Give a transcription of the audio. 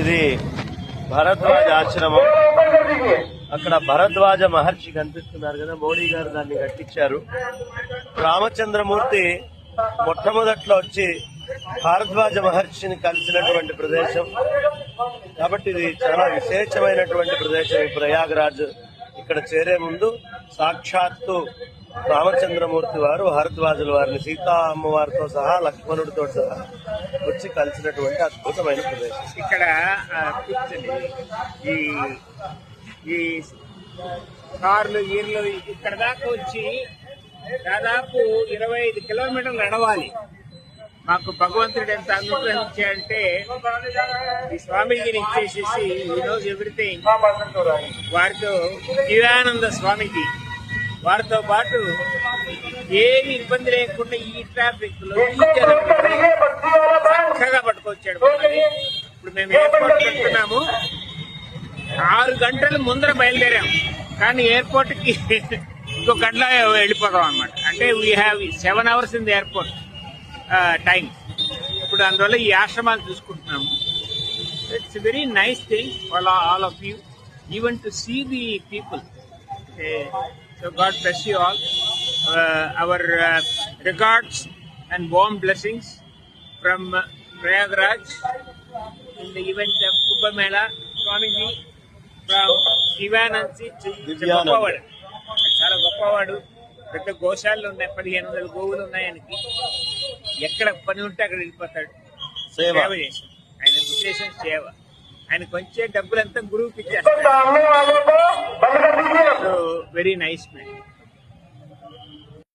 ఇది భరద్వాజ ఆశ్రమం. అక్కడ భరద్వాజ మహర్షి కనిపిస్తున్నారు కదా, మోడీ గారు దాన్ని కట్టించారు. రామచంద్రమూర్తి మొట్టమొదట్లో వచ్చి భారద్వాజ మహర్షిని కలిసినటువంటి ప్రదేశం కాబట్టి ఇది చాలా విశేషమైనటువంటి ప్రదేశం. ఈ ప్రయాగరాజ్ ఇక్కడ చేరే ముందు సాక్షాత్తు రామచంద్రమూర్తి వారు భారద్వాజుల వారిని సీతా అమ్మవారితో సహా లక్ష్మణుడితో సహా వచ్చి కలిసినటువంటి అద్భుతమైన ప్రదేశం. ఇక్కడ ఈ ఈ కార్లు గీర్లు ఇక్కడ దాకా వచ్చి దాదాపు 25 కిలోమీటర్లు నడవాలి. మాకు భగవంతుడు ఎంత అనుగ్రహించాడంటే ఈ స్వామీజీని ఇచ్చేసేసి ఈ రోజు ఎవ్రీథింగ్ వారితో దివ్యానంద స్వామీజీ వారితో పాటు ఏమి ఇబ్బంది లేకుండా ఈ ట్రాఫిక్ లో చక్కగా పట్టుకొచ్చాడు. ఇప్పుడు మేము ఎయిర్పోర్ట్ వెళ్తున్నాము, 6 గంటల ముందర బయలుదేరాం, కానీ ఎయిర్పోర్ట్ కి ఇంకో గంటలో వెళ్ళిపోతాం అనమాట. అంటే we have 7 hours in the airport time. ఇప్పుడు అందువల్ల ఈ ఆశ్రమాలు చూసుకుంటున్నాము. It's very nice thing for all of you, even to see the people. So God bless you all. Our regards and warm blessings from Prayagraj in the event of Kumbh Mela. Swamiji from Divanansi Chippavadu. చాలా గొప్పవాడు. పెద్ద గోశాలలు ఉన్నాయి, 1500 గోవులు ఉన్నాయి ఆయనకి. ఎక్కడ పని ఉంటే అక్కడ వెళ్ళిపోతాడు, సేవ చేసి. ఆయన ఉద్దేశం సేవ. ఆయనకు వచ్చే డబ్బులంతా గురువుకి ఇచ్చేస్తాడు. So very nice man.